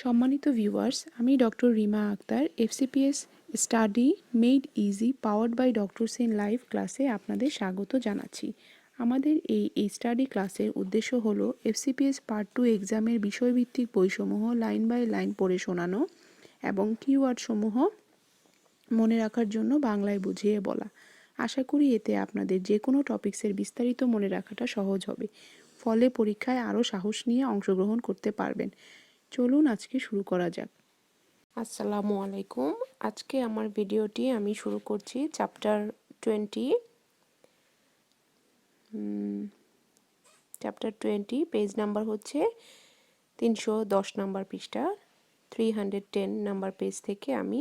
সম্মানিত ভিউয়ার্স, আমি doctor Rima Akter FCPS study made easy powered by doctor Sen live ক্লাসে আপনাদের স্বাগত জানাচ্ছি। আমাদের এই স্টাডি ক্লাসের উদ্দেশ্য হলো FCPS Part-2 এক্সামের বিষয়ভিত্তিক বইসমূহ লাইন বাই লাইন পড়ে শোনানো এবং কিওয়ার্ডসমূহ মনে রাখার জন্য বাংলায় বুঝিয়ে বলা। আশা করি এতে আপনাদের যে কোনো টপিকসের বিস্তারিত মনে রাখাটা সহজ হবে, ফলে পরীক্ষায় আরও সাহস নিয়ে অংশগ্রহণ করতে পারবেন। চলুন আজকে শুরু করা যাক। আসসালামু আলাইকুম। আজকে আমার ভিডিওটি আমি শুরু করছি চ্যাপ্টার 20 পেজ নাম্বার হচ্ছে 310 নাম্বার পৃষ্ঠা, 310 নাম্বার পেজ থেকে। আমি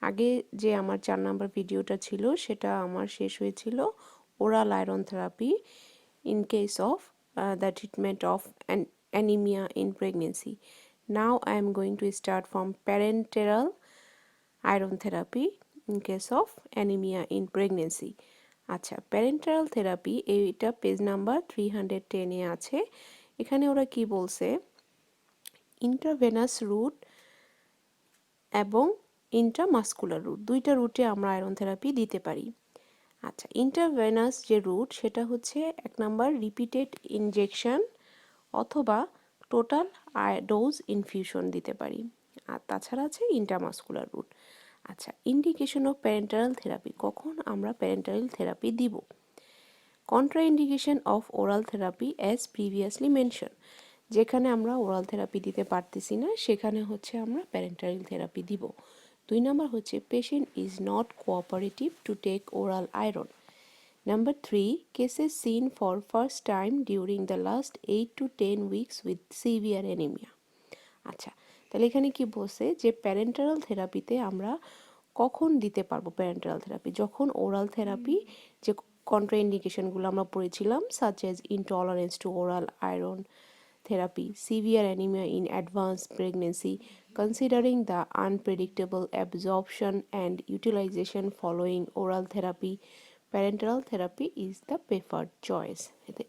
আগে যে আমার 4 নাম্বার ভিডিওটা ছিল সেটা আমার শেষ হয়েছিল oral iron therapy in case of the treatment of anemia in pregnancy. Now I am going to start from parenteral iron therapy in case of anemia in pregnancy. আচ্ছা, প্যারেন্টারাল থেরাপি এইটা পেজ নাম্বার 310 এ আছে। এখানে ওরা কি বলছে, intravenous root এবং intramuscular root, দুইটা রুটে আমরা আয়রন থেরাপি দিতে পারি। আচ্ছা, ইন্ট্রাভেনাস যে রুট সেটা হচ্ছে 1 নাম্বার রিপিটেড ইনজেকশন অথবা টোটাল ডোজ ইনফিউশন দিতে পারি। আর তাছাড়া আছে ইন্ট্রামাস্কুলার রুট। আচ্ছা, ইন্ডিকেশন অফ প্যারেন্টারাল থেরাপি, কখন আমরা প্যারেন্টারাল থেরাপি দিব? Contraindication of oral therapy as previously mention, যেখানে আমরা ওরাল থেরাপি দিতে পারতেছি না সেখানে হচ্ছে আমরা প্যারেন্টারাল থেরাপি দিব। 2 নাম্বার হচ্ছে patient is not cooperative to take oral iron. Number 3, cases seen for first time during the last 8 to 10 weeks with severe anemia. আচ্ছা, তাহলে এখানে কি বলছে যে প্যারেন্টারাল থেরাপিতে আমরা কখন দিতে পারবো প্যারেন্টারাল থেরাপি? যখন ওরাল থেরাপি যে কন্ট্রাইন্ডিকেশনগুলো আমরা পড়েছিলাম, such as intolerance to oral iron therapy, severe anemia in advanced pregnancy, considering the unpredictable absorption and utilization following oral therapy, parenteral therapy is the preferred choice.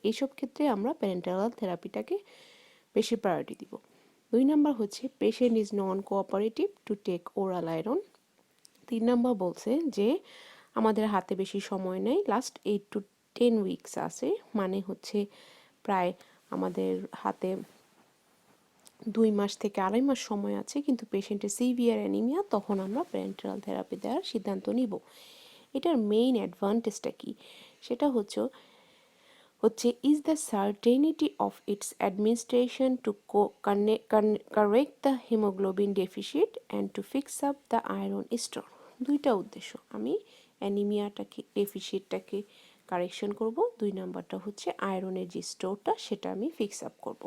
এইসব ক্ষেত্রে আমরা প্যারেন্টারাল থেরাপিটাকে বেশি প্রায়োরিটি দিব। 2 number হচ্ছে patient is non cooperative to take oral iron. 3 number বলছে যে আমাদের হাতে বেশি সময় নেই, লাস্ট 8 to 10 উইকস আছে, মানে হচ্ছে প্রায় আমাদের হাতে 2 মাস থেকে 2.5 মাস সময় আছে, কিন্তু পেশেন্টের সিভিয়ার অ্যানিমিয়া, তখন আমরা প্যারেন্টারাল থেরাপি দেওয়ার সিদ্ধান্ত নিব। এটার মেইন অ্যাডভান্টেজটা কি? সেটা হচ্ছে is the certainty of its administration to correct the hemoglobin deficit and to fix up the iron store. দুইটা উদ্দেশ্য, আমি অ্যানিমিয়াটাকে ডেফিসিটটাকে কারেকশন করব, 2 নাম্বারটা হচ্ছে আয়রনের যে স্টোরটা সেটা আমি ফিক্স আপ করব।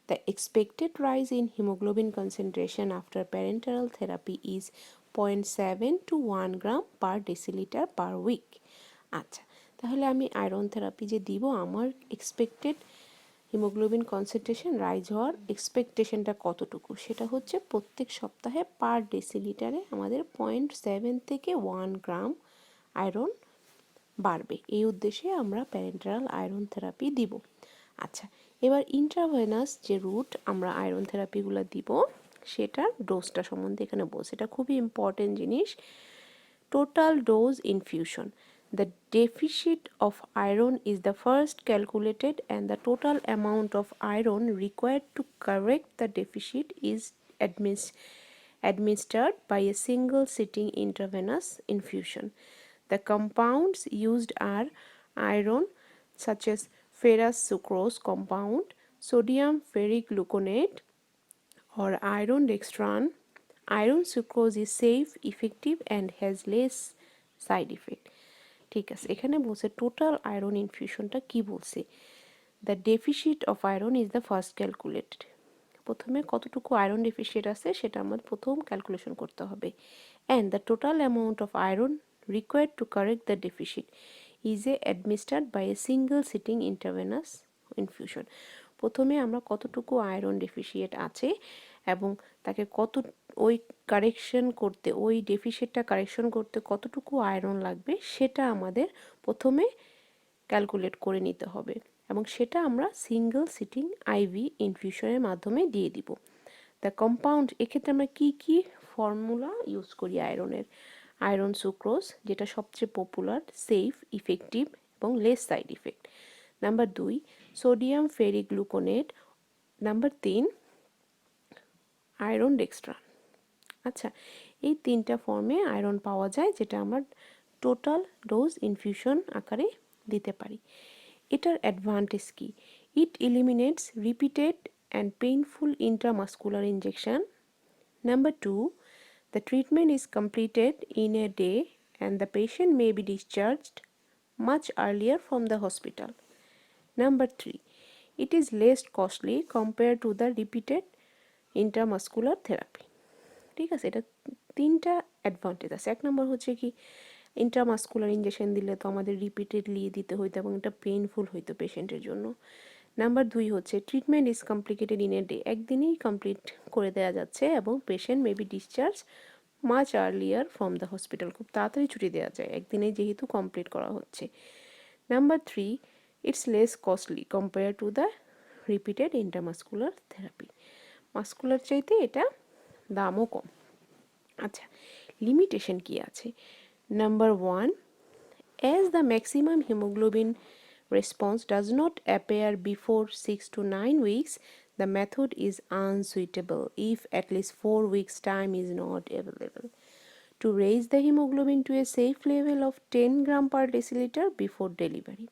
The expected rise in hemoglobin concentration after parenteral therapy is 0.7 to 1 gram per deciliter per week. আচ্ছা, তাহলে আমি আয়রন থেরাপি যে দিব, আমার এক্সপেক্টেড হিমোগ্লোবিন কনসেন্ট্রেশন রাইজ হওয়ার এক্সপেকটেশনটা কতটুকু, সেটা হচ্ছে প্রত্যেক সপ্তাহে পার ডেসিলিটারে আমাদের 0.7 থেকে 1 গ্রাম আয়রন বাড়বে। এই উদ্দেশ্যে আমরা প্যারেন্টারাল আয়রন থেরাপি দিব। আচ্ছা, এবার ইন্ট্রাভেনাস যে রুট আমরা আয়রন থেরাপিগুলো দিব সেটার ডোজটা সম্বন্ধে এখানে বলছে, এটা খুবই ইম্পর্টেন্ট জিনিস। Total dose infusion, the deficit of iron is the first calculated and the total amount of iron required to correct the deficit is administered by a single sitting intravenous infusion. The compounds used are iron such as ferrous sucrose compound, sodium ferrigluconate or iron dextran. Iron sucrose is safe, effective and has less side effect. ঠিক আছে, এখানে বলছে total iron ইনফিউশনটা কি বলছে, the deficit of iron is the first calculated. প্রথমে কতটুকু iron deficit আছে সেটা আমাদের প্রথম ক্যালকুলেশন করতে হবে। And the total amount of iron required to correct the deficit is administered by a single sitting intravenous infusion. প্রথমে আমরা কতটুকু আয়রন ডেফিসিয়েট আছে এবং তাকে কত ওই কারেকশন করতে, ওই ডেফিসিটটা কারেকশন করতে কতটুকু আয়রন লাগবে সেটা আমাদের প্রথমে ক্যালকুলেট করে নিতে হবে এবং সেটা আমরা সিঙ্গল সিটিং আইভি ইনফিউশনের মাধ্যমে দিয়ে দিব। দ্য কম্পাউন্ড, এক্ষেত্রে আমরা কি কি ফর্মুলা ইউজ করি আয়রনের? আয়রন সুক্রোজ, যেটা সবচেয়ে পপুলার, সেফ, ইফেক্টিভ এবং less side effect. Number 2 sodium ferric gluconate. Number 3 iron dextran. আচ্ছা, এই তিনটা ফর্মে আয়রন পাওয়া যায়, যেটা আমরা টোটাল ডোজ ইনফিউশন আকারে দিতে পারি। এটার অ্যাডভান্টেজ কি? It eliminates repeated and painful intramuscular injection. Number 2, the treatment is completed in a day and the patient may be discharged much earlier from the hospital. Number 3, it is less costly compared to the repeated intramuscular therapy. ঠিক আছে, এটা তিনটা advantage আছে। এক নম্বর হচ্ছে কি, intramuscular injection দিলে তো আমাদের রিপিটেডলি দিতে হইতো এবং এটা পেইনফুল হইতো পেশেন্টের জন্য। নাম্বার 2 হচ্ছে treatment is complicated in a day, একদিনেই কমপ্লিট করে দেওয়া যাচ্ছে এবং patient may be discharge much earlier from the hospital, খুব তাড়াতাড়ি ছুটি দেওয়া যায় একদিনেই যেহেতু কমপ্লিট করা হচ্ছে। Number 3, it's less costly compare to the repeated intramuscular therapy, muscular চাইতে এটা দামও কম। আচ্ছা, লিমিটেশন কি আছে? Number 1, as the maximum hemoglobin response does not appear before 6 to 9 weeks, the method is unsuitable if at least 4 weeks time is not available. To raise the hemoglobin to a safe level of 10 gram per deciliter before delivery.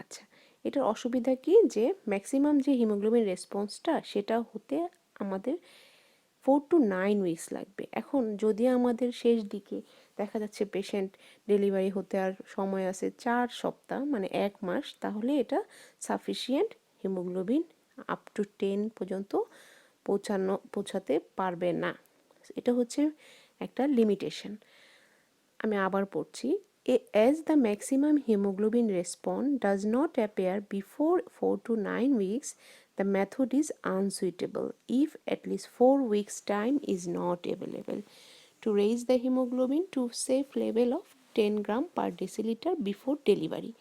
আচ্ছা, এটার অসুবিধা কি, যে maximum যে haemoglobin রেসপন্সটা সেটা হতে আমাদের 4 to 9 weeks লাগবে। এখন যদি আমাদের শেষ দিকে দেখা যাচ্ছে পেশেন্ট ডেলিভারি হতে আর সময় আছে 4 সপ্তাহ, মানে 1 মাস, তাহলে এটা সাফিসিয়েন্ট হিমোগ্লোবিন আপ টু 10 পর্যন্ত পৌঁছাতে পারবে না। এটা হচ্ছে একটা লিমিটেশন। আমি আবার পড়ছি, as the maximum hemoglobin response does not appear before 4 to 9 weeks, the method is unsuitable if at least 4 weeks time is not available to raise the hemoglobin to safe level of 10 gram per deciliter before delivery.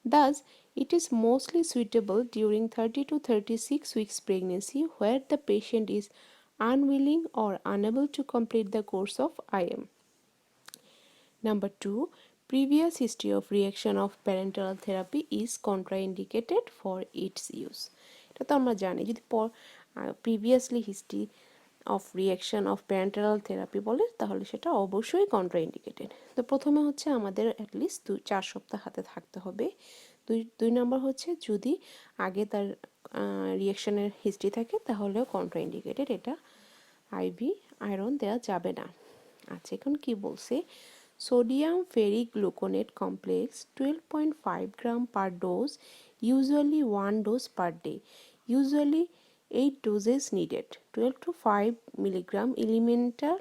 Thus, it is mostly suitable during 30 to 36 weeks pregnancy where the patient is unwilling or unable to complete the course of IM. Number 2, previous history of reaction of parenteral therapy is contraindicated for its use. এটা তো আমরা জানি, যদি previously history of reaction of parental therapy বলে তাহলে সেটা অবশ্যই contraindicated. তো প্রথমে হচ্ছে আমাদের অ্যাটলিস্ট 4 সপ্তাহ হাতে থাকতে হবে। দুই নম্বর হচ্ছে যদি আগে তার রিয়াকশনের হিস্ট্রি থাকে তাহলেও কন্ট্রাইন্ডিকেটেড, এটা আইভি আয়রন দেওয়া যাবে না। আচ্ছা, এখন কি বলছে, sodium ferric gluconate complex 12.5 gram per dose, usually 1 dose per day, usually 8 doses needed, 12 to 5 milligram elemental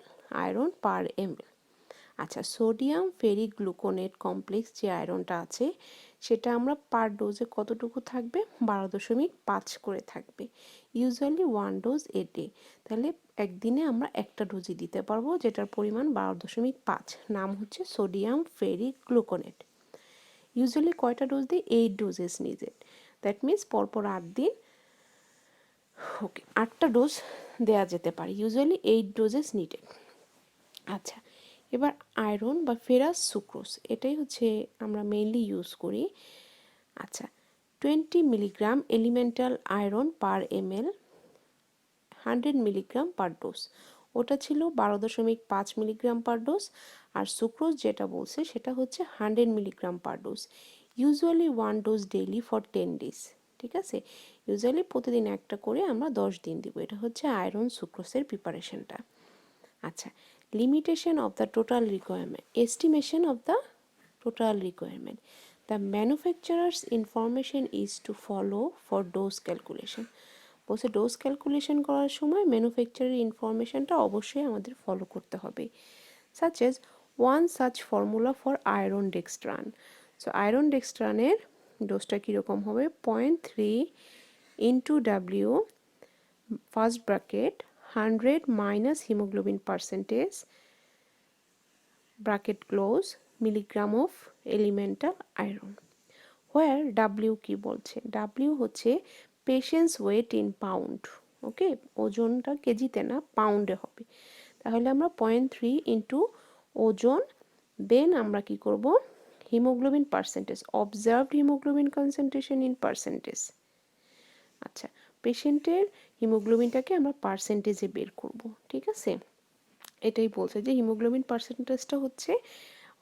iron per ml. আচ্ছা, সোডিয়াম ফেরিক গ্লুকোনেট কমপ্লেক্স যে আয়রনটা আছে সেটা আমরা পার ডোজে কতটুকু থাকবে, 12.5 করে থাকবে, ইউজুয়ালি 1 ডোজ এ ডে, তাহলে একদিনে আমরা একটা ডোজই দিতে পারবো যেটার পরিমাণ 12.5, নাম হচ্ছে সোডিয়াম ফেরিক গ্লুকোনেট। ইউজুয়ালি কয়টা ডোজ দিই, 8 ডোজেস নিডেড, দ্যাট মিনস পরপর 8 দিন, ওকে 8টা ডোজ দেওয়া যেতে পারে, ইউজুয়ালি 8 ডোজেস নিডেড। আচ্ছা, এবার আয়রন বা ফেরাস সুক্রোজ, এটাই হচ্ছে আমরা মেইনলি ইউজ করি। আচ্ছা, 20 মিলিগ্রাম এলিমেন্টাল আয়রন পার ml 100 মিলিগ্রাম পার ডোজ, ওটা ছিল 12.5 মিলিগ্রাম পার ডোজ, আর সুক্রোজ যেটা বলছে সেটা হচ্ছে 100 milligram per dose, usually 1 dose daily for 10 days. ঠিক আছে, ইউজুয়ালি প্রতিদিন একটা করে আমরা 10 দিন দিব। এটা হচ্ছে আয়রন সুক্রোজের প্রিপারেশনটা। আচ্ছা, limitation of the total requirement, estimation of the total requirement, the manufacturer's information is to follow for dose calculation. বলছে ডোজ ক্যালকুলেশন করার সময় ম্যানুফ্যাকচারের ইনফরমেশনটা অবশ্যই আমাদের ফলো করতে হবে। Such as one such formula for iron dextran, so iron ডেক্সট্রানের ডোজটা কীরকম হবে, 0.3 into W first bracket 100 minus hemoglobin percentage bracket close milligram of elemental iron, where W কি বলছে, W হচ্ছে patient's weight in pound, ওকে, ওজনটা কেজিতে না পাউন্ডে হবে। তাহলে আমরা 0.3 ইন্টু ওজন, দেন আমরা কি করব, haemoglobin percentage, observed haemoglobin concentration in percentage. আচ্ছা, পেশেন্টের হিমোগ্লোবিনটাকে আমরা পার্সেন্টেজে বের করব, ঠিক আছে। এটাই বলছে যে হিমোগ্লোবিন পার্সেন্টেজটা হচ্ছে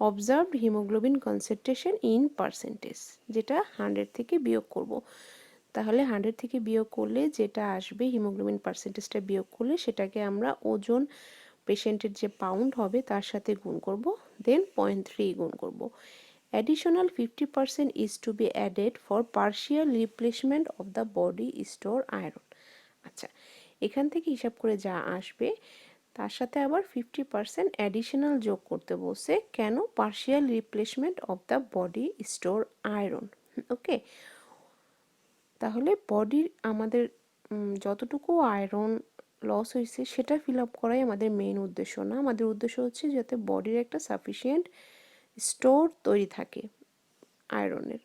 observed haemoglobin concentration in percentage, যেটা 100 থেকে বিয়োগ করব। তাহলে 100 থেকে বিয়োগ করলে যেটা আসবে, হিমোগ্লোবিন পার্সেন্টেজটা বিয়োগ করলে সেটাকে আমরা ওজন, পেশেন্টের যে পাউন্ড হবে তার সাথে গুণ করব, দেন 0.3 গুণ করব। Additional 50% is to be added for partial replacement of the body store iron. আচ্ছা, এখান থেকে হিসাব করে যা আসবে তার সাথে আবার 50% অ্যাডিশনাল যোগ করতে বলছে। কেন? Partial replacement of the body store iron. Okay, তাহলে বডির আমাদের যতটুকু আয়রন লস হয়েছে সেটা ফিল আপ করাই আমাদের মেইন উদ্দেশ্য না। আমাদের উদ্দেশ্য হচ্ছে যাতে বডির একটা সাফিসিয়েন্ট স্টোর তৈরি থাকে আয়রনের।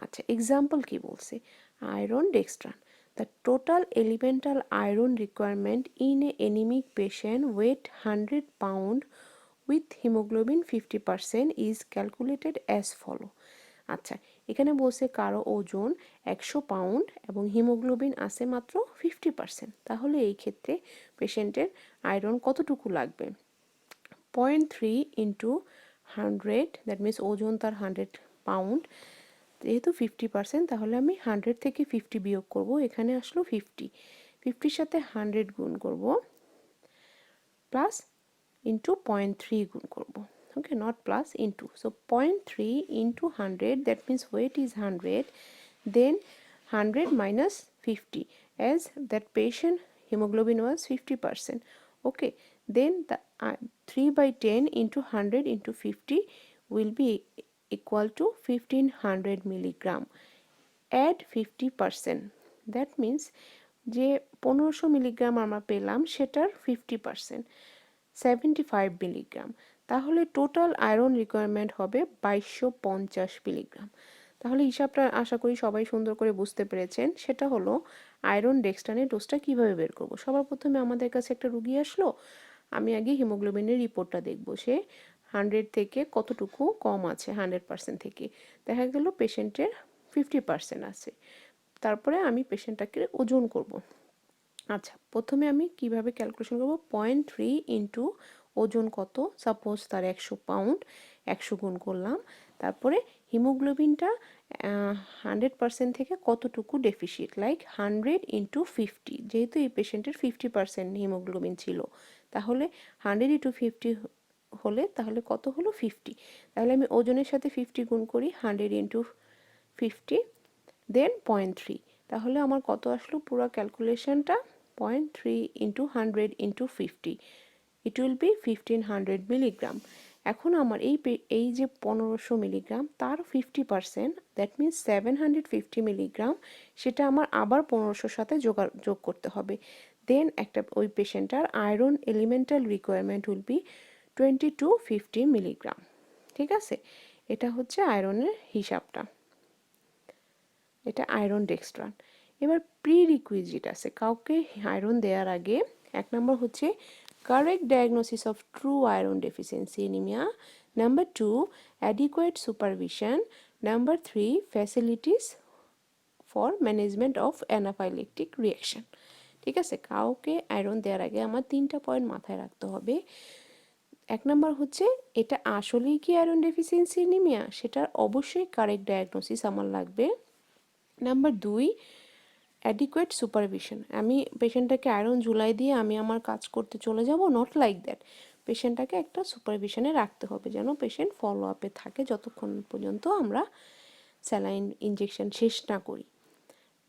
আচ্ছা, এক্সাম্পল কি বলছে, iron dextran, the total elemental iron requirement in a anaemic patient weight 100 pound with haemoglobin 50% is calculated as follow. আচ্ছা, এখানে বলছে কারো ওজন 100 পাউন্ড এবং হিমোগ্লোবিন আছে মাত্র 50%, তাহলে এই ক্ষেত্রে পেশেন্টের আয়রন কতটুকু লাগবে? 0.3 ইন্টু 100, দ্যাট মিনস ওজন তার 100 পাউন্ড, যেহেতু 50%, তাহলে আমি 100 থেকে 50 বিয়োগ করব, এখানে আসলো 50, 50-র সাথে 100 গুণ করব, প্লাস ইন্টু 0.3 গুণ করব। Okay, not plus, into. So 0.3 into 100, that means weight is 100, then 100 minus 50, as that patient hemoglobin was 50%. Okay, then the 3/10 into 100 into 50 will be equal to 1500 milligram. Add 50%, that means যে 1500 milligram আমরা পেলাম সেটার 50% 75 milligram, তাহলে total iron requirement হবে 2250 milligram. তাহলে হিসাবটা আশা করি সবাই সুন্দর করে বুঝতে পেরেছেন। সেটা হলো আয়রন ডেক্সট্রানের ডোজটা কীভাবে বের করব। সবার প্রথমে আমাদের কাছে একটা রুগী আসলো, আমি আগে হিমোগ্লোবিনের রিপোর্টটা দেখব, সে 100 থেকে কতটুকু কম আছে 100% থেকে। দেখা গেল পেশেন্টের 50% আছে, তারপরে আমি পেশেন্টটাকে ওজন করব। আচ্ছা, প্রথমে আমি কিভাবে ক্যালকুলেশন করব, 0.3 ইন্টু ওজন কত, সাপোজ তার 100 পাউন্ড, 100 গুণ করলাম, তারপরে হিমোগ্লোবিনটা 100% থেকে কতটুকু ডেফিসিট, লাইক 100 ইন্টু 50, যেহেতু এই পেশেন্টের 50% হিমোগ্লোবিন ছিল, তাহলে 100 ইন্টু 50 হলে তাহলে কত হলো, 50। তাহলে আমি ওজনের সাথে 50 গুণ করি, 100 ইন্টু 50, দেন 0.3, তাহলে আমার কত আসলো পুরো ক্যালকুলেশনটা, 0.3 into 100 into 50, it will be 1500 milligram. এখন আমার এই যে 1500 মিলিগ্রাম তার 50%, দ্যাট মিনস 750 মিলিগ্রাম, সেটা আমার আবার 1500 সাথে যোগ করতে হবে। দেন একটা ওই পেশেন্টার iron elemental requirement will be 2250 milligram. ঠিক আছে, এটা হচ্ছে আয়রনের হিসাবটা, এটা আয়রন ডেক্সট্রান। এবার প্রি রিকুইজিট আছে, কাউকে আয়রন দেওয়ার আগে 1 নম্বর হচ্ছে correct diagnosis of true iron deficiency anaemia, number 2 adequate supervision, number 3 facilities for management of anaphylactic reaction. ঠিক আছে, কাউকে আয়রন দেওয়ার আগে আমার 3টা পয়েন্ট মাথায় রাখতে হবে। 1 নম্বর হচ্ছে এটা আসলেই কি আয়রন ডেফিসিয়েন্সি এনিমিয়া, সেটার অবশ্যই কারেক্ট ডায়াগনোসিস আমার লাগবে। নাম্বার 2 অ্যাডিকুয়েট সুপারভিশন, আমি পেশেন্টটাকে আয়রন ঝুলাই দিয়ে আমি আমার কাজ করতে চলে যাব, নট লাইক দ্যাট। পেশেন্টটাকে একটা সুপারভিশনে রাখতে হবে যেন পেশেন্ট ফলো আপে থাকে যতক্ষণ পর্যন্ত আমরা স্যালাইন ইনজেকশন শেষ না করি।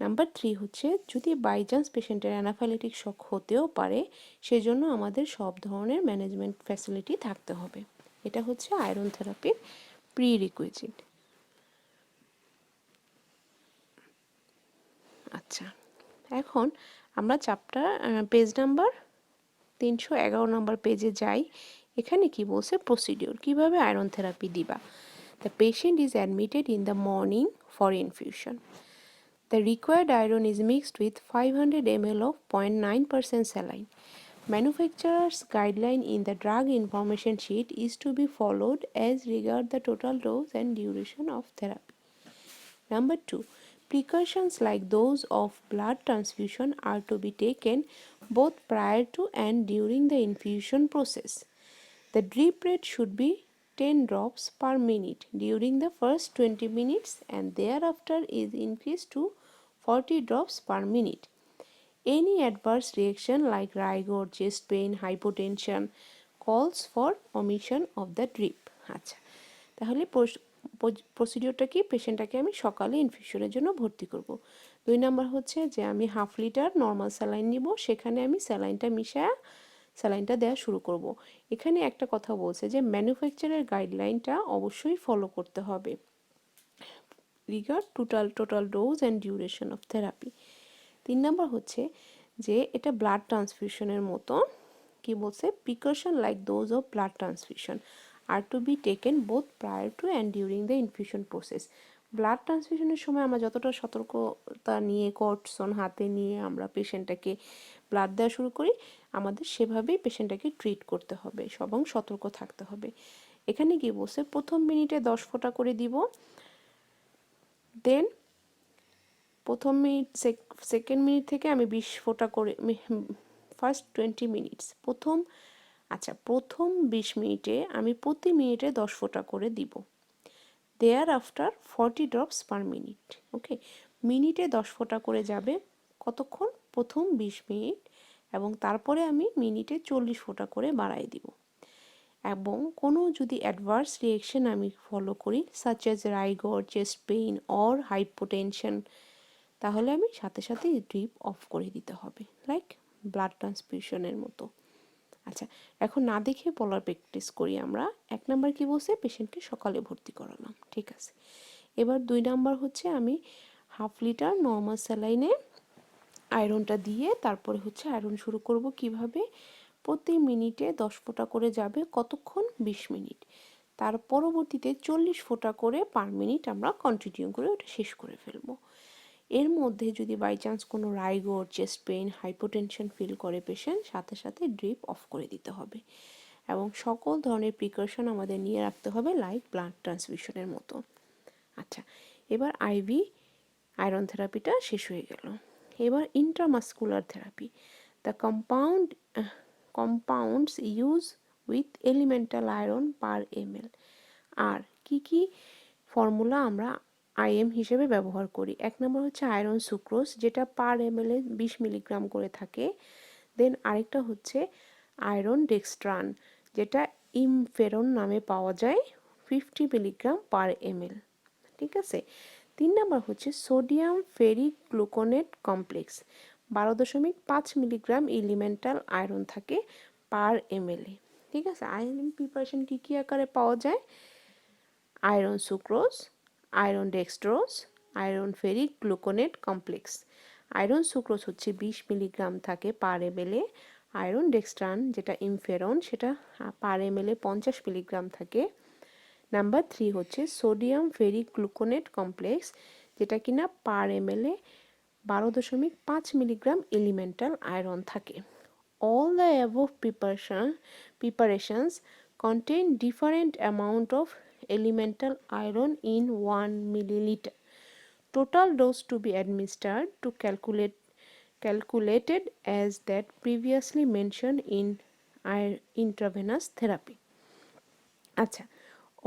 নাম্বার 3 হচ্ছে যদি বাই চান্স পেশেন্টের অ্যানাফাইলেটিক শক হতেও পারে, সেজন্য আমাদের সব ধরনের ম্যানেজমেন্ট ফ্যাসিলিটি থাকতে হবে। এটা হচ্ছে আয়রন থেরাপির প্রি রিকুইজিট। আচ্ছা, এখন আমরা চ্যাপ্টার পেজ নাম্বার 311 নম্বর পেজে যাই। এখানে কি বলছে, প্রসিডিওর, কিভাবে আয়রন থেরাপি দিবা। The patient is admitted in the morning for infusion. The required iron is mixed with 500 ml of 0.9% saline. Manufacturer's guideline in the drug information sheet is to be followed as regard the total dose and duration of therapy. Number 2. Precautions like those of blood transfusion are to be taken both prior to and during the infusion process. The drip rate should be 10 drops per minute during the first 20 minutes and thereafter is increased to 40 drops per minute. Any adverse reaction like rigor, chest pain, hypotension calls for omission of the drip. আচ্ছা, তাহলে প্রসিডিওরটা কি, পেশেন্টটাকে আমি সকালে ইনফিউশনের জন্য ভর্তি করব। 2 number হচ্ছে যে আমি হাফ লিটার নর্মাল স্যালাইন নিব, সেখানে আমি স্যালাইনটা মিশায়া স্যালাইনটা দেওয়া শুরু করব। এখানে একটা কথা বলছে যে ম্যানুফ্যাকচারের গাইডলাইনটা অবশ্যই ফলো করতে হবে regard total dose and duration of therapy. 3 number হচ্ছে যে এটা ব্লাড ট্রান্সফিউশনের মতো, কি বলছে, precaution like dose of blood transfusion are to be taken both prior to and during the infusion process. Blood ট্রান্সফিউশনের সময় আমরা যতটা সতর্কতা নিয়ে কটসন হাতে নিয়ে আমরা পেশেন্টটাকে ব্লাড দেওয়া শুরু করি, আমাদের সেভাবেই পেশেন্টটাকে ট্রিট করতে হবে এবং সতর্ক থাকতে হবে। এখানে কি বলছে, প্রথম মিনিটে 10 ফোঁটা করে দিব, দেন প্রথম মিনিট সেকেন্ড মিনিট থেকে আমি 20 ফোঁটা করে, ফার্স্ট 20 মিনিটস প্রথম 20 মিনিটে আমি প্রতি মিনিটে 10 ফোঁটা করে দিব। There after 40 drops per minute. Okay, মিনিটে 10 ফোঁটা করে যাবে কতক্ষণ, প্রথম 20 মিনিট, এবং তারপরে আমি মিনিটে 40 ফোঁটা করে বাড়াই দিব। এবং কোনো যদি অ্যাডভার্স রিয়েকশন আমি ফলো করি such as rigor, chest pain or hypotension, তাহলে আমি সাথে সাথে ড্রিপ অফ করে দিতে হবে, লাইক ব্লাড ট্রান্সফিউশনের মতো। আচ্ছা, এখন না দেখে বলার প্র্যাকটিস করি আমরা। 1 নাম্বার কি বলছে, পেশেন্টকে সকালে ভর্তি করালাম, ঠিক আছে। এবার 2 নাম্বার হচ্ছে আমি হাফ লিটার নর্মাল স্যালাইনে আয়রনটা দিয়ে তারপরে হচ্ছে আয়রন শুরু করব কিভাবে, প্রতি মিনিটে 10 ফোঁটা করে যাবে, কতক্ষণ, 20 মিনিট। তার পরবর্তীতে 40 ফোঁটা করে পার মিনিট আমরা কন্টিনিউ করে ওটা শেষ করে ফেলবো। এর মধ্যে যদি বাই চান্স কোনো rigor, chest pain, hypotension feel করে পেশেন্ট, সাথে সাথে ড্রিপ অফ করে দিতে হবে। এবং সকল ধরনের প্রিকশন আমাদের নিয়ে রাখতে হবে, লাইক ব্লাড ট্রান্সফিউশনের মতো। আচ্ছা, এবার আইভি আয়রন থেরাপিটা শেষ হয়ে গেল। এবার intramuscular therapy, the compounds use with elemental iron per ml। আর কি ফর্মুলা আমরা আইএম হিসেবে ব্যবহার করি। 1 নম্বর হচ্ছে আয়রন সুক্রোজ, যেটা পার ml 20 মিলিগ্রাম করে থাকে। দেন আরেকটা হচ্ছে আয়রন ডেক্সট্রান, যেটা ইমফেরন নামে পাওয়া যায়, 50 মিলিগ্রাম পার ml, ঠিক আছে। 3 নাম্বার হচ্ছে sodium ferric gluconate complex, 12.5 milligram elemental iron থাকে পার ml, ঠিক আছে। আয়রন প্রিপারেশন কী আকারে পাওয়া যায়, iron sucrose, iron dextrose, iron ferric gluconate complex. Iron sucrose হচ্ছে 20 মিলিগ্রাম থাকে পার ml, আয়রন ডেক্সট্রান যেটা ইমফেরন সেটা পার ml 50 মিলিগ্রাম থাকে। নাম্বার 3 হচ্ছে সোডিয়াম ফেরিক গ্লুকোনেট কমপ্লেক্স, যেটা কিনা পার ml 12.5 মিলিগ্রাম এলিমেন্টাল আয়রন থাকে। All the above preparations contain different amount of elemental iron in 1 milliliter. Total dose to be administered to calculated as that previously mentioned in intravenous therapy. আচ্ছা,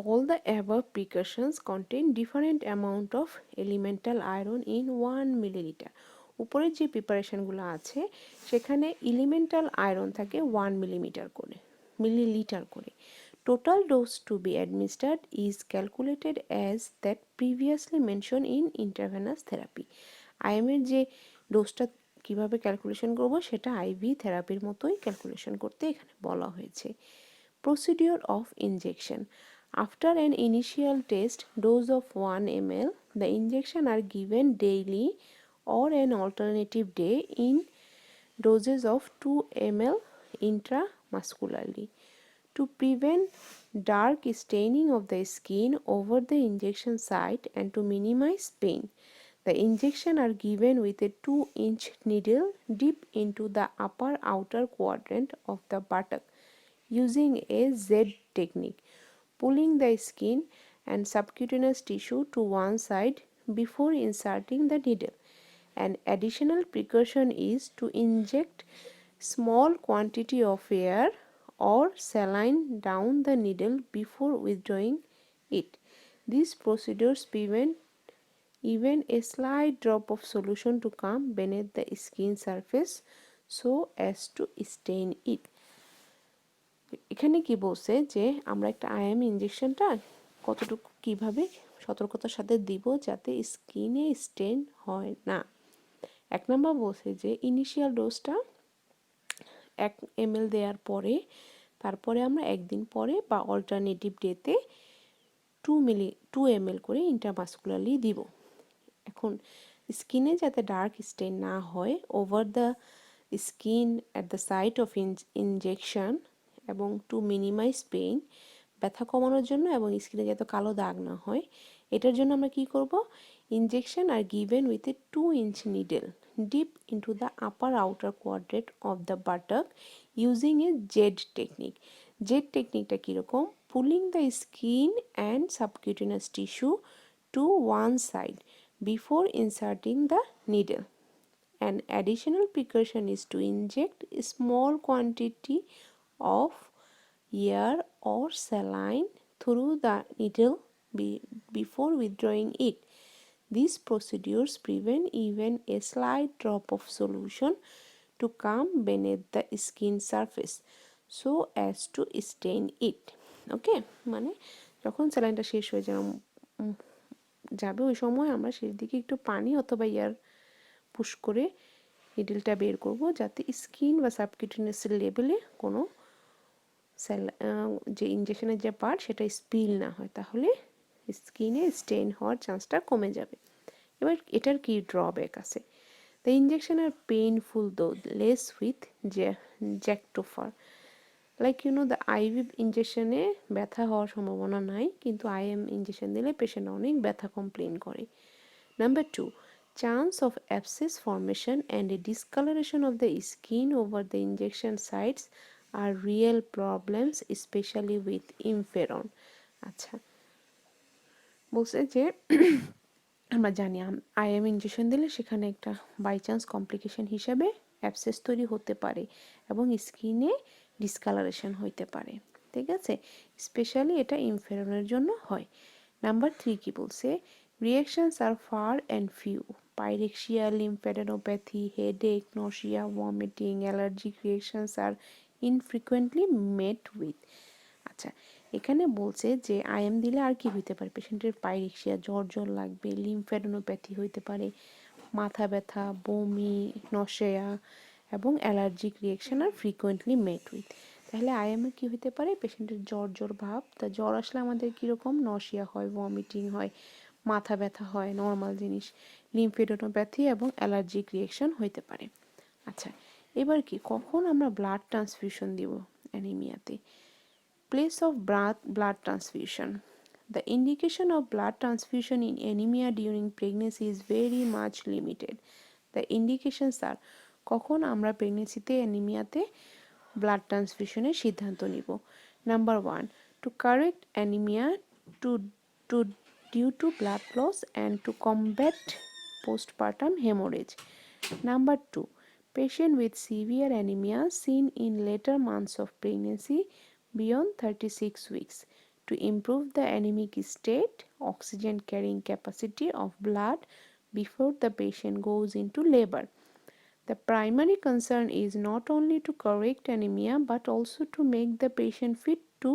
all the above precautions contain different amount of elemental iron in 1 milliliter. উপরের যে প্রিপারেশনগুলো আছে সেখানে elemental iron থাকে 1 millilitre করে। Total dose to be administered is calculated as that previously mention in intravenous therapy. আইএমের যে ডোজটা কীভাবে ক্যালকুলেশন করব সেটা আইভি থেরাপির মতোই ক্যালকুলেশন করতে এখানে বলা হয়েছে। Procedure of injection. After an initial test dose of 1 ml, the injection are given daily or an alternative day in doses of 2 ml intramuscularly. To prevent dark staining of the skin over the injection site and to minimize pain, The injection are given with a 2-inch needle deep into the upper outer quadrant of the buttock using a Z technique, pulling the skin and subcutaneous tissue to one side before inserting the needle. An additional precaution is to inject small quantity of air or saline down the needle before withdrawing it. These procedures prevent even a slight drop of solution to come beneath the skin surface so as to stain it. এখানে কি বলছে যে আমরা একটা IM ইনজেকশনটা কতটুকু কিভাবে সতর্কতার সাথে দিব যাতে স্কিনে স্টেন হয় না। 1 নম্বর বলছে যে ইনিশিয়াল ডোজটা 1 ml দেওয়ার পরে তারপরে আমরা একদিন পরে বা অল্টারনেটিভ ডেতে 2 ml করে ইন্ট্রামাসকুলারলি দিব। এখন স্কিনে যাতে ডার্ক স্টেন না হয় over the skin at the site of injection এবং টু মিনিমাইজ পেইন, ব্যথা কমানোর জন্য এবং স্কিনে যাতে কালো দাগ না হয় এটার জন্য আমরা কি করব, injection are given with a 2-inch needle deep into the upper outer quadrant of the buttock using a Z technique. Z টেকনিকটা কীরকম, pulling the skin and subcutaneous tissue to one side before inserting the needle. An additional precaution is to inject a small quantity of air or saline through the needle before withdrawing it. These procedures prevent even a slight drop of solution to come beneath the skin surface so as to stain it. ওকে, মানে যখন স্যালাইনটা শেষ হয়ে যাবে ওই সময় আমরা সেই দিকে একটু পানি অথবা এয়ার পুশ করে নিডলটা বের করব যাতে স্কিন বা সাবকিউটেনিয়াসের লেভেলে কোনো যে ইনজেকশনের যে পার্ট সেটা স্পিল না হয়, তাহলে স্কিনে স্টেইন হওয়ার চান্সটা কমে যাবে। এবার এটার কি ড্রব্যাক আছে, the injection are painful though less with Jectofer, like the IV ইনজেকশনে ব্যথা হওয়ার সম্ভাবনা নাই, কিন্তু আইএম ইনজেকশন দিলে পেশেন্ট অনেক ব্যথা কমপ্লেন করে। Number 2, chance of abscess formation and a discoloration of the skin over the injection sites are real problems, especially with interferon. আচ্ছা, বলছে যে আমরা জানি আইএম ইনজেকশন দিলে সেখানে একটা বাই চান্স কমপ্লিকেশন হিসাবে অ্যাবসেস তৈরি হতে পারে এবং স্কিনে ডিসকালারেশন হইতে পারে, ঠিক আছে, স্পেশালি এটা ইনফেরনের জন্য হয়। নাম্বার 3 কি বলছে, reactions are far and few, pyrexia, lymphadenopathy, headache, nausea, vomiting, allergic reactions are infrequently met with. আচ্ছা, এখানে বলছে যে আইএম দিলে আর কি হইতে পারে, পেশেন্টের পাইরেক্সিয়া, জ্বর লাগবে, লিম্ফ্যাডেনোপ্যাথি হইতে পারে, মাথা ব্যথা, বমি, নশিয়া এবং allergic reaction are frequently met with. তাহলে আইএমে কি হইতে পারে, পেশেন্টের জ্বর ভাব, তা জ্বর আসলে আমাদের কীরকম নশিয়া হয়, ভমিটিং হয়, মাথা ব্যথা হয়, নর্মাল জিনিস, লিম্ফেডেনোপ্যাথি এবং অ্যালার্জিক রিয়াকশন হইতে পারে। আচ্ছা, এবার কি কখন আমরা ব্লাড ট্রান্সফিউশন দিব অ্যানিমিয়াতে, place of blood transfusion. The indication of blood transfusion in anemia during pregnancy is very much limited. The indications are কখন আমরা প্রেগনেন্সিতে অ্যানিমিয়াতে ব্লাড ট্রান্সফিউশনের সিদ্ধান্ত নিব। Number 1, to correct anemia to due to blood loss and to combat postpartum hemorrhage. Number 2, patient with severe anemia seen in later months of pregnancy beyond 36 weeks to improve the anemic state, oxygen carrying capacity of blood before the patient goes into labor. The primary concern is not only to correct anemia but also to make the patient fit to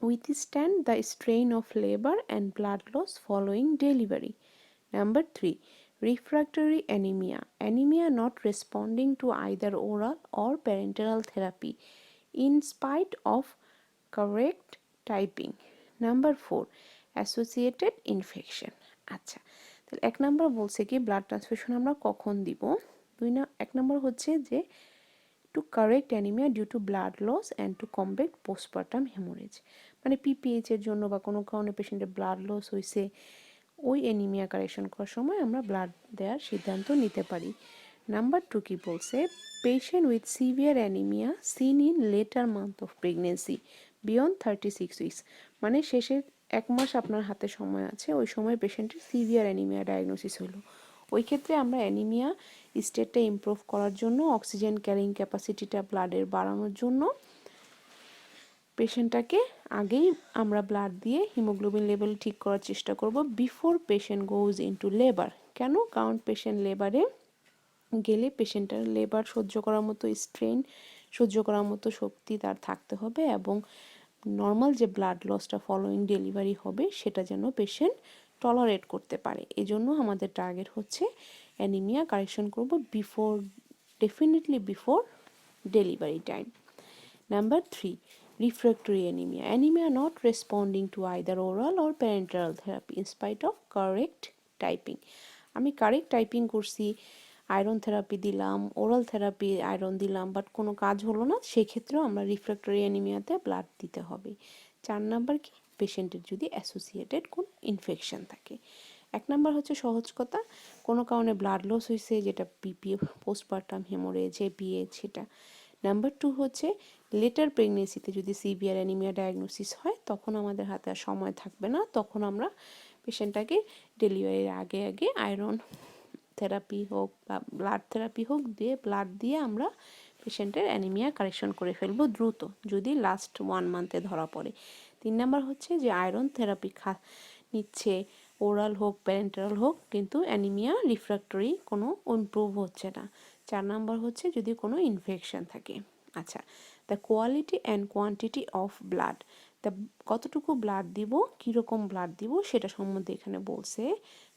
withstand the strain of labor and blood loss following delivery. Number 3, refractory anemia, anemia not responding to either oral or parenteral therapy in spite of correct typing. Number 4, associated infection. আচ্ছা, তাহলে 1 নম্বর বলছে কি blood transfusion আমরা কখন দিব, 1 number হচ্ছে যে to correct anaemia due to blood loss and to combat postpartum haemorrhage, মানে পিপিএইচ এর জন্য বা কোনো কারণে পেশেন্টের ব্লাড লস হয়েছে, ওই অ্যানিমিয়া কারেকশন করার সময় আমরা ব্লাড দেওয়ার সিদ্ধান্ত নিতে পারি। নাম্বার 2 কি বলছে, patient with severe anaemia seen in letter month of pregnancy beyond 36 weeks, মানে শেষের 1 মাস আপনার হাতে সময় আছে, ওই সময় পেশেন্টের সিভিয়ার অ্যানিমিয়া ডায়াগনোসিস হলো। ওই ক্ষেত্রে আমরা অ্যানিমিয়া স্টেটটা ইমপ্রুভ করার জন্য, অক্সিজেন ক্যারিং ক্যাপাসিটিটা ব্লাডের বাড়ানোর জন্য পেশেন্টটাকে আগেই আমরা ব্লাড দিয়ে হিমোগ্লোবিন লেভেল ঠিক করার চেষ্টা করব বিফোর পেশেন্ট গোজ ইনটু লেবার। কেন? কারণ পেশেন্ট লেবারে গেলে পেশেন্টের লেবার সহ্য করার মতো স্ট্রেন, সহ্য করার মতো শক্তি তার থাকতে হবে, এবং নর্মাল যে ব্লাড লসটা ফলোয়িং ডেলিভারি হবে সেটা যেন পেশেন্ট টলারেট করতে পারে। এজন্য আমাদের টার্গেট হচ্ছে অ্যানিমিয়া কারেকশন করব definitely before delivery time. Number 3, refractory anemia. Anemia not responding to either oral or parenteral therapy in spite of correct typing. আমি কারেক্ট টাইপিং করছি, আয়রন থেরাপি দিলাম, ওরাল থেরাপি আয়রন দিলাম, but কোনো কাজ হলো না, সেক্ষেত্রেও আমরা রিফ্র্যাক্টরি অ্যানিমিয়াতে ব্লাড দিতে হবে। 4 নাম্বার কি, পেশেন্টের যদি অ্যাসোসিয়েটেড কোনো ইনফেকশন থাকে। 1 নাম্বার হচ্ছে সহজ কথা, কোনো কারণে ব্লাড লস হয়েছে, যেটা পিপিএ পোস্টপার্টাম হেমোরেজ এপিএইচ সেটা। নাম্বার 2 হচ্ছে লেটার প্রেগনেন্সিতে যদি সিভিয়ার অ্যানিমিয়া ডায়াগনোসিস হয়, তখন আমাদের হাতে আর সময় থাকবে না, তখন আমরা পেশেন্টটাকে ডেলিভারির আগে আগে আয়রন থেরাপি হোক বা ব্লাড থেরাপি হোক দিয়ে ব্লাড দিয়ে আমরা পেশেন্টের অ্যানিমিয়া কারেকশন করে ফেলবো দ্রুত, যদি লাস্ট 1 মান্থে ধরা পড়ে। 3 নাম্বার হচ্ছে যে আয়রন থেরাপি নিচ্ছে, ওরাল হোক প্যারেন্টারাল হোক, কিন্তু অ্যানিমিয়া রিফ্র্যাক্টরি কোনো ইমপ্রুভ হচ্ছে না। 4 নাম্বার হচ্ছে যদি কোনো ইনফেকশন থাকে। আচ্ছা, the quality and quantity of blood, the কতটুকু ব্লাড দিব, কীরকম ব্লাড দিব সেটা সম্বন্ধে এখানে বলছে।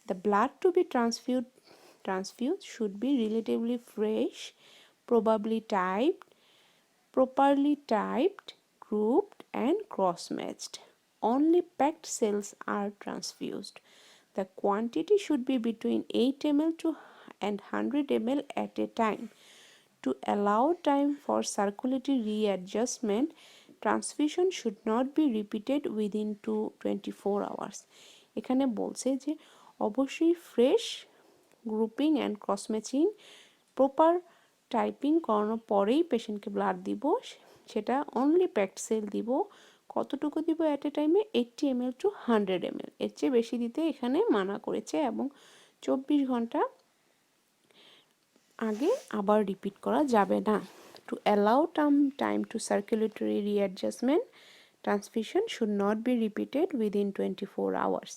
The blood to be transfused should be relatively fresh, probably typed, properly typed, grouped and cross-matched. Only packed cells are transfused. The quantity should be between 8 ml and 100 ml at a time. To allow time for circulatory readjustment, transfusion should not be repeated within 24 hours. এখানে বলছে যে অবশ্যই fresh, grouping and cross matching, proper typing করানোর পরেই পেশেন্টকে blood দিব, সেটা only packed sell দিব। কতটুকু দিব অ্যাট এ টাইমে? 80 ml to 100 ml, এর চেয়ে বেশি দিতে এখানে মানা করেছে, এবং 24 ঘন্টা আগে আবার রিপিট করা যাবে না। To allow time to circulatory readjustment, transfusion should not be repeated within 24 hours.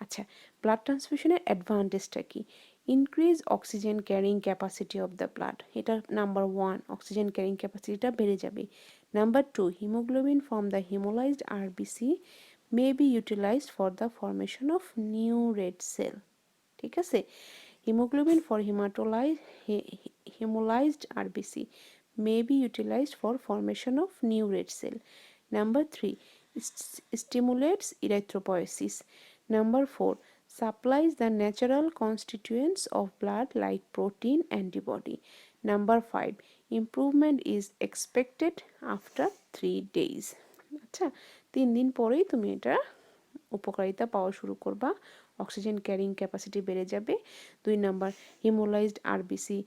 আচ্ছা, ব্লাড ট্রান্সফিউশনের অ্যাডভান্টেজটা কি? Increase oxygen carrying capacity of the blood, এটা নাম্বার 1, অক্সিজেন ক্যারিং ক্যাপাসিটিটা বেড়ে যাবে। Number 2, haemoglobin from the haemolysed RBC may be utilised for the formation of new red cell. ঠিক আছে, hemoglobin for hemolyzed RBC may be utilized for formation of new red cell. Number 3, stimulates erythropoiesis. Number 4, supplies the natural constituents of blood like protein, antibody. Number 5, improvement is expected after 3 days. আচ্ছা, 3 দিন পরেই তুমি এটা উপকারিতা পাওয়া শুরু করবা, oxygen carrying capacity বেড়ে যাবে। 2 নাম্বার, হিমোলাইজড আরবিসি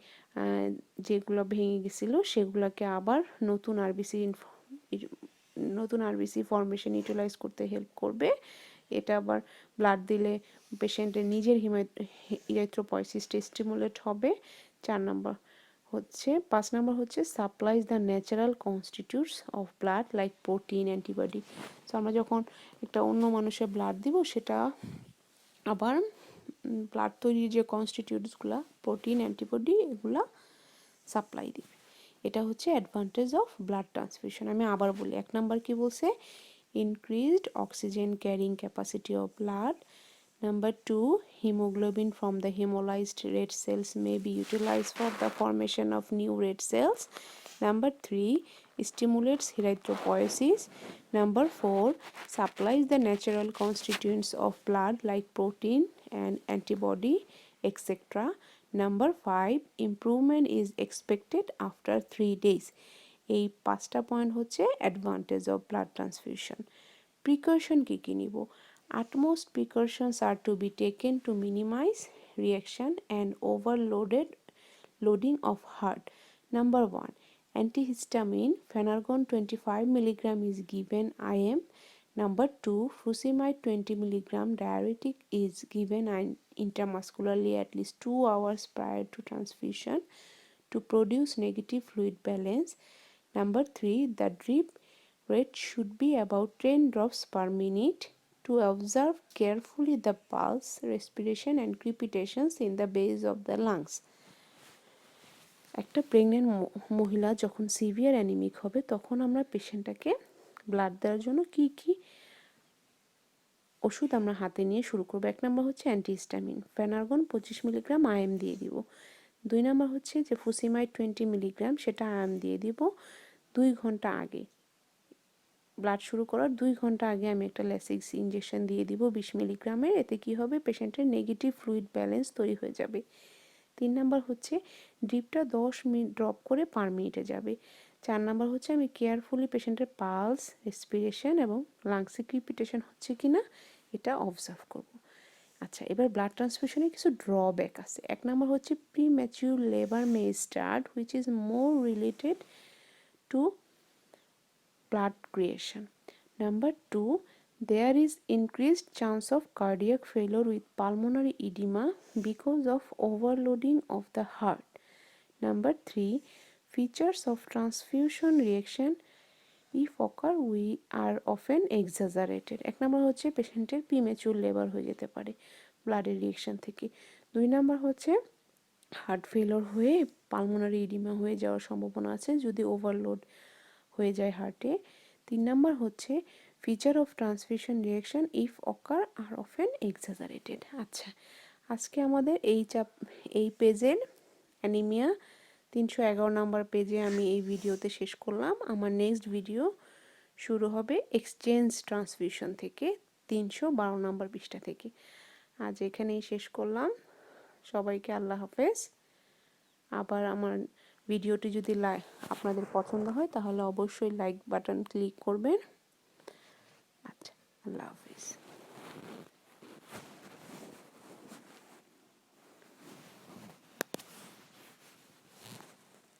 যেগুলো ভেঙে গেছিল সেগুলোকে আবার নতুন আরবিসি ফর্মেশন ইউটিলাইজ করতে হেল্প করবে। এটা আবার ব্লাড দিলে পেশেন্টের নিজের ইরিথ্রোপয়েসিসটা স্টিমুলেট হবে। 5 নাম্বার হচ্ছে supplies the natural constitutes of blood like protein, antibody. So আমরা যখন একটা অন্য মানুষের ব্লাড দিব, সেটা আবার ব্লাড তৈরির যে কনস্টিটিউটসগুলো, প্রোটিন, অ্যান্টিবডি, এগুলা সাপ্লাই দিবে। এটা হচ্ছে অ্যাডভান্টেজ অফ ব্লাড ট্রান্সফিউশন। আমি আবার বলি, 1 নাম্বার কি বলছে? Increased oxygen carrying capacity of blood. Number 2, hemoglobin from the hemolyzed red cells may be utilized for the formation of new red cells. Number 3, stimulates erythropoiesis. Number 4, supplies the natural constituents of blood like protein and antibody, etc. Number 5, improvement is expected after 3 days. এই 5টা point হচ্ছে advantage of blood transfusion. Precaution কী কী নিব? Utmost precautions are to be taken to minimize reaction and loading of heart. Number 1. Antihistamine Phenergon 25 mg is given IM. Number 2. Furosemide 20 mg diuretic is given intramuscularly at least 2 hours prior to transfusion to produce negative fluid balance. Number 3. The drip rate should be about 10 drops per minute to observe carefully the pulse, respiration and crepitations in the base of the lungs. একটা pregnant মহিলা যখন severe anaemic হবে তখন আমরা পেশেন্টটাকে blood দেওয়ার জন্য কি কি ওষুধ আমরা হাতে নিয়ে শুরু করব। 1 নম্বর হচ্ছে অ্যান্টিহিস্টামিন ফেনারগন 25 মিলিগ্রাম আইএম দিয়ে দিব। 2 নম্বর হচ্ছে যে ফুসিমাইড 20 মিলিগ্রাম সেটা আইএম দিয়ে দিব 2 ঘন্টা আগে। ব্লাড শুরু করার 2 ঘন্টা আগে আমি একটা ল্যাসিক্স ইনজেকশন দিয়ে দিব 20 মিলিগ্রামের। এতে কি হবে, পেশেন্টের নেগেটিভ ফ্লুইড ব্যালেন্স তৈরি হয়ে যাবে। 3 নাম্বার হচ্ছে ড্রিপটা 10 মিনিট ড্রপ করে পার মিনিটে যাবে। 4 নাম্বার হচ্ছে আমি কেয়ারফুলি পেশেন্টের পালস, রেসপিরেশন এবং লাংসে ক্রিপিটেশন হচ্ছে কিনা এটা অবজার্ভ করব। আচ্ছা, এবার ব্লাড ট্রান্সফিউশনের কিছু ড্রব্যাক আছে। 1 নাম্বার হচ্ছে premature labour May start which is more related to blood creation. Number 2, there is increased chance of cardiac failure with pulmonary edema because of overloading of the heart. Number 3, features of transfusion reaction if occur we are often exaggerated. 1 number হচ্ছে পেশেন্টের premature labour হয়ে যেতে পারে ব্লাডের reaction থেকে। 2 নম্বর হচ্ছে heart failure হয়ে pulmonary oedema হয়ে যাওয়ার সম্ভাবনা আছে যদি ওভারলোড হয়ে যায় হার্টে। 3 নাম্বার হচ্ছে feature of transfusion reaction if ochre are often exaggerated. আচ্ছা, আজকে আমাদের এই পেজের অ্যানিমিয়া 311 নাম্বার পেজে আমি এই ভিডিওতে শেষ করলাম। আমার নেক্সট ভিডিও শুরু হবে এক্সচেঞ্জ ট্রান্সফিউশন থেকে 312 নাম্বার পৃষ্ঠা থেকে। আজ এখানেই শেষ করলাম। সবাইকে আল্লাহ হাফেজ। আবার আমার ভিডিওটি যদি আপনাদের পছন্দ হয় তাহলে অবশ্যই লাইক বাটন ক্লিক করবেন। আচ্ছা, আল্লাহ হাফেজ।